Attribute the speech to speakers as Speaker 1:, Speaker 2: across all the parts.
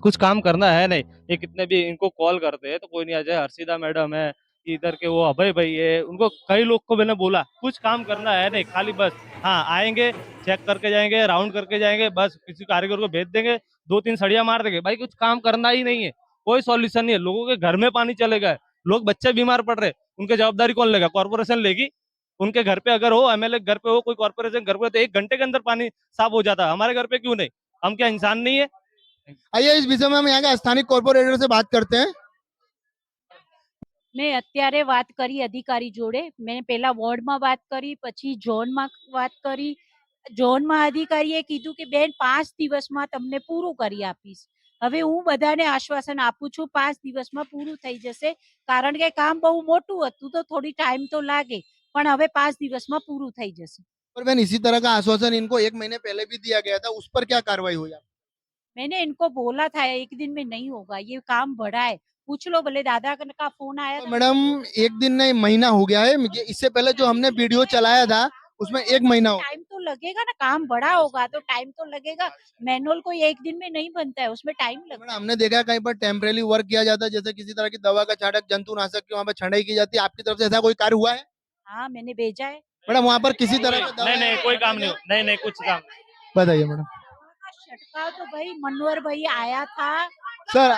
Speaker 1: कुछ काम करना है नहीं। ये कितने भी इनको कॉल करते हैं तो कोई नहीं आ जाए। हर्षिदा मैडम है, इधर के वो अभय भाई है, उनको कई लोग को मैंने बोला कुछ काम करना है नहीं, खाली बस हाँ आएंगे, चेक करके जाएंगे, राउंड करके जाएंगे, बस किसी कारीगर को भेज देंगे, दो तीन सड़िया मार देंगे। भाई कुछ काम करना ही नहीं है, कोई सॉल्यूशन नहीं है। लोगों के घर में पानी चले गए, लोग बच्चे बीमार पड़ रहे, उनकी जवाबदारी कौन लेगा? कॉर्पोरेशन लेगी। उनके घर पे अगर हो, एमएलए घर पे हो, कोई कॉर्पोरेशन घर पे हो, तो 1 घंटे के अंदर पानी साफ हो जाता है। हमारे घर पे क्यों नहीं? हम क्या इंसान नहीं है?
Speaker 2: आइए इस विषय में हम यहाँ के स्थानिक कॉर्पोरेटर से बात करते हैं।
Speaker 3: મેં અત્યારે વાત કરી અધિકારી જોડે. મેં પહેલા વોર્ડમાં વાત કરી, પછી ઝોનમાં વાત કરી. ઝોનમાં અધિકારીએ કીધું કે બેન 5 દિવસમાં તમને પૂરું કરી આપીશ. હવે હું બધાને આશ્વાસન આપું છું 5 દિવસમાં પૂરું થઈ જશે, કારણ કે કામ બહુ મોટું હતું તો થોડી ટાઈમ તો લાગે, પણ હવે 5 દિવસમાં પૂરું થઈ જશે.
Speaker 2: और बहन इसी तरह का आश्वासन इनको 1 महीने पहले भी दिया गया था, उस पर क्या कार्रवाई हुई?
Speaker 3: मैंने इनको बोला था 1 दिन में नहीं होगा, ये काम बड़ा है, पूछ लो। भले दादा का फोन आया
Speaker 2: तो
Speaker 3: था
Speaker 2: मैडम 1 दिन नहीं, महीना हो गया है। इससे पहले जो हमने वीडियो चलाया था उसमें 1 महीना हो गया।
Speaker 3: टाइम तो लगेगा ना, काम बड़ा होगा तो टाइम तो लगेगा। मैनुअल कोई 1 दिन में नहीं बनता है, उसमें टाइम लगता
Speaker 2: मैडम
Speaker 3: है।
Speaker 2: हमने देखा है कहीं पर टेम्परेरी वर्क किया जाता है, जैसे किसी तरह की दवा का छांटक, जंतुनाशक की वहाँ पर छंटाई की जाती है, आपकी तरफ से ऐसा कोई कार्य हुआ है?
Speaker 3: हाँ, मैंने भेजा है।
Speaker 2: मैडम वहाँ पर किसी तरह का
Speaker 1: नहीं नहीं, कोई काम नहीं, नहीं नहीं, कुछ काम नहीं।
Speaker 2: बताइए मैडम।
Speaker 3: छटकाव तो भाई मनोहर भाई आया था।
Speaker 2: सर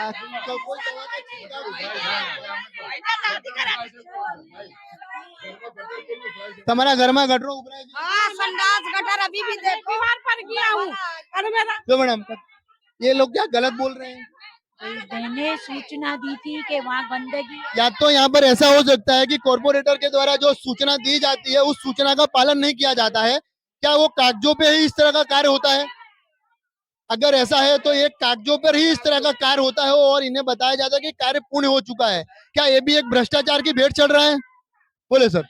Speaker 2: તમારા ઘરમાં ગટરો ઉભરાય છે?
Speaker 4: हाँ संडास गटर अभी भी बीमार पड़ गया हूँ। अरे मेरा
Speaker 2: तो मैडम ये लोग क्या गलत बोल रहे हैं?
Speaker 3: मैंने सूचना दी थी कि वहाँ गंदगी।
Speaker 2: या तो यहाँ पर ऐसा हो सकता है कि कॉर्पोरेटर के द्वारा जो सूचना दी जाती है उस सूचना का पालन नहीं किया जाता है। क्या वो कागजों पे ही इस तरह का कार्य होता है? अगर ऐसा है तो एक कागजों पर ही इस तरह का कार्य होता है और इन्हें बताया जाता है कि कार्य पूर्ण हो चुका है। क्या ये भी एक भ्रष्टाचार की भेंट चढ़ रहा है? बोले सर।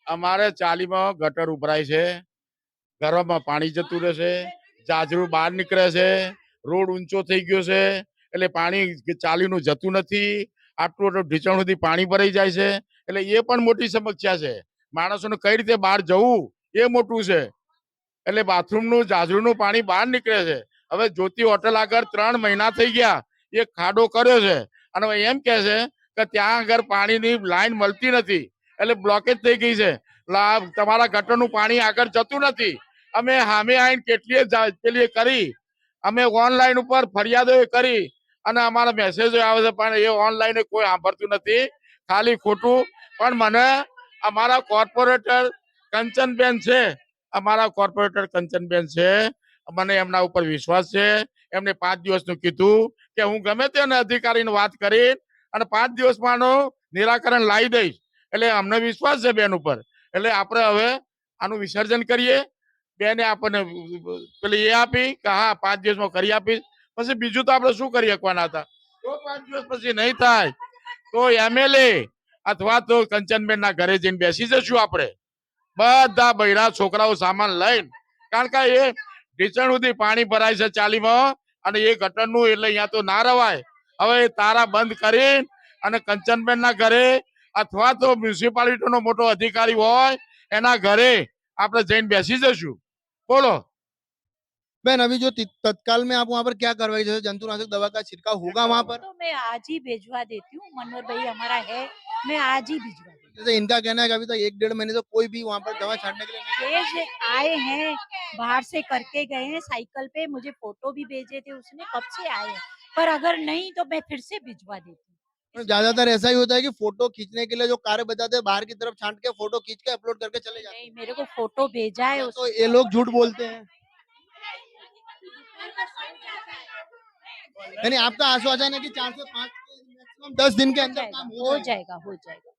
Speaker 5: અમારે ચાલીમાં ગટર ઉભરાય છે, ઘરોમાં પાણી જતું રહે છે, જાજરૂ બહાર નીકળે છે, રોડ ઊંચો થઈ ગયો છે એટલે પાણી ચાલીનું જતું નથી, આટલું આટલું ઢીચણ સુધી પાણી ભરાઈ જાય છે એટલે એ પણ મોટી સમસ્યા છે. માણસોને કઈ રીતે બહાર જવું એ મોટું છે એટલે બાથરૂમનું જાજરૂનું પાણી બહાર નીકળે છે. હવે જ્યોતિ હોટલ આગળ 3 મહિના થઈ ગયા, એક ખાડો કર્યો છે અને એમ કહે છે કે ત્યાં આગળ પાણીની લાઈન મળતી નથી એટલે બ્લોકેજ થઈ ગઈ છે, તમારા ગટરનું પાણી આગળ જતું નથી. અમે સામે આવીને કેટલીય પેલી કરી, અમે ઓનલાઈન ઉપર ફરિયાદો કરી અને અમારા મેસેજો આવે છે પણ એ ઓનલાઈન કોઈ સાંભળતું નથી, ખાલી ખોટું. પણ મને અમારા કોર્પોરેટર કંચનબેન છે, અમારા કોર્પોરેટર કંચનબેન છે, મને એમના ઉપર વિશ્વાસ છે. એમને 5 દિવસનું કીધું કે હું ગમે તેને અધિકારીને વાત કરી અને 5 દિવસમાં આનું નિરાકરણ લાવી દઈશ એટલે અમને વિશ્વાસ છે બેન ઉપર. એટલે આપણે હવે આનું વિસર્જન કરીએ. બેને આપણને પેલી એ આપી કે હા 5 દિવસમાં કરી આપીશ, પછી બીજું તો આપણે શું કરી શકવાના હતા? તો 5 દિવસ પછી નહીં થાય તો એમએલએ અથવા તો કંચનબેનના ઘરે જઈને બેસી જશું આપણે બધા બૈરા છોકરાઓ સામાન લઈને, કારણ કે એ ઢીચણ સુધી પાણી ભરાય છે ચાલીમાં અને એ ગટરનું એટલે અહીંયા તો ના રવાય. હવે તારા બંધ કરી અને કંચનબેનના ઘરે અથવા તો મ્યુનિસિપાલિટીનો મોટો અધિકારી હોય એના ઘરે આપણે જઈને બેસી જશું. બોલો
Speaker 2: बहन अभी जो तत्काल में आप वहाँ पर क्या कार्रवाई, जैसे जंतुनाशक दवा का छिड़काव होगा वहाँ पर?
Speaker 3: तो मैं आज ही भिजवा देती हूँ, मनोहर भाई हमारा है, मैं आज ही भिजवा देती
Speaker 2: जैसे इनका कहना है कि अभी तक 1-1.5 महीने तो कोई भी वहाँ पर दवा छांटने के लिए नहीं।
Speaker 3: हूँ। ये आए हैं, बाहर से करके गए हैं साइकिल पे, मुझे फोटो भी भेजे थे उसने, कब से आए हैं, पर अगर नहीं तो मैं फिर से भिजवा देती हूँ।
Speaker 2: ज्यादातर ऐसा ही होता है कि फोटो खींचने के लिए जो कार्य बताते हैं बाहर की तरफ छांट के फोटो खींच के अपलोड करके चले जाते
Speaker 3: नहीं, मेरे को फोटो भेजा है
Speaker 2: हैं,
Speaker 3: उसने।
Speaker 2: तो ये लोग झूठ बोलते हैं। यानी आपका आश्वासन है कि 4 से 5 मैक्सिमम 10 दिन के अंदर काम
Speaker 3: हो जाएगा, हो जाएगा।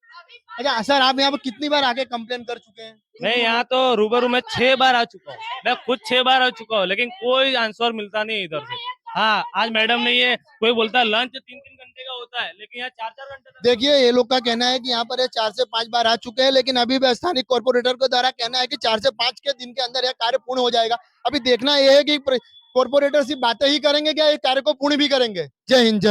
Speaker 2: अच्छा सर, आप यहाँ पर कितनी बार आके कंप्लेन कर चुके हैं?
Speaker 1: मैं यहाँ तो रूबरू में 6 बार आ चुका हूँ, मैं खुद 6 बार आ चुका हूँ, लेकिन कोई आंसर मिलता नहीं इधर से। हाँ, आज मैडम नहीं है, कोई बोलता है लंच 3-3 घंटे का होता है, लेकिन यहाँ 4-4 घंटे तक।
Speaker 2: देखिए ये लोग का कहना है कि यहाँ पर 4 से 5 बार आ चुके हैं, लेकिन अभी भी स्थानीय कॉर्पोरेटर के द्वारा कहना है कि 4 से 5 के दिन के अंदर यह कार्य पूर्ण हो जाएगा। अभी देखना यह है कि कॉर्पोरेटर सिर्फ बातें ही करेंगे क्या ये कार्य को पूर्ण भी करेंगे। जय हिंद।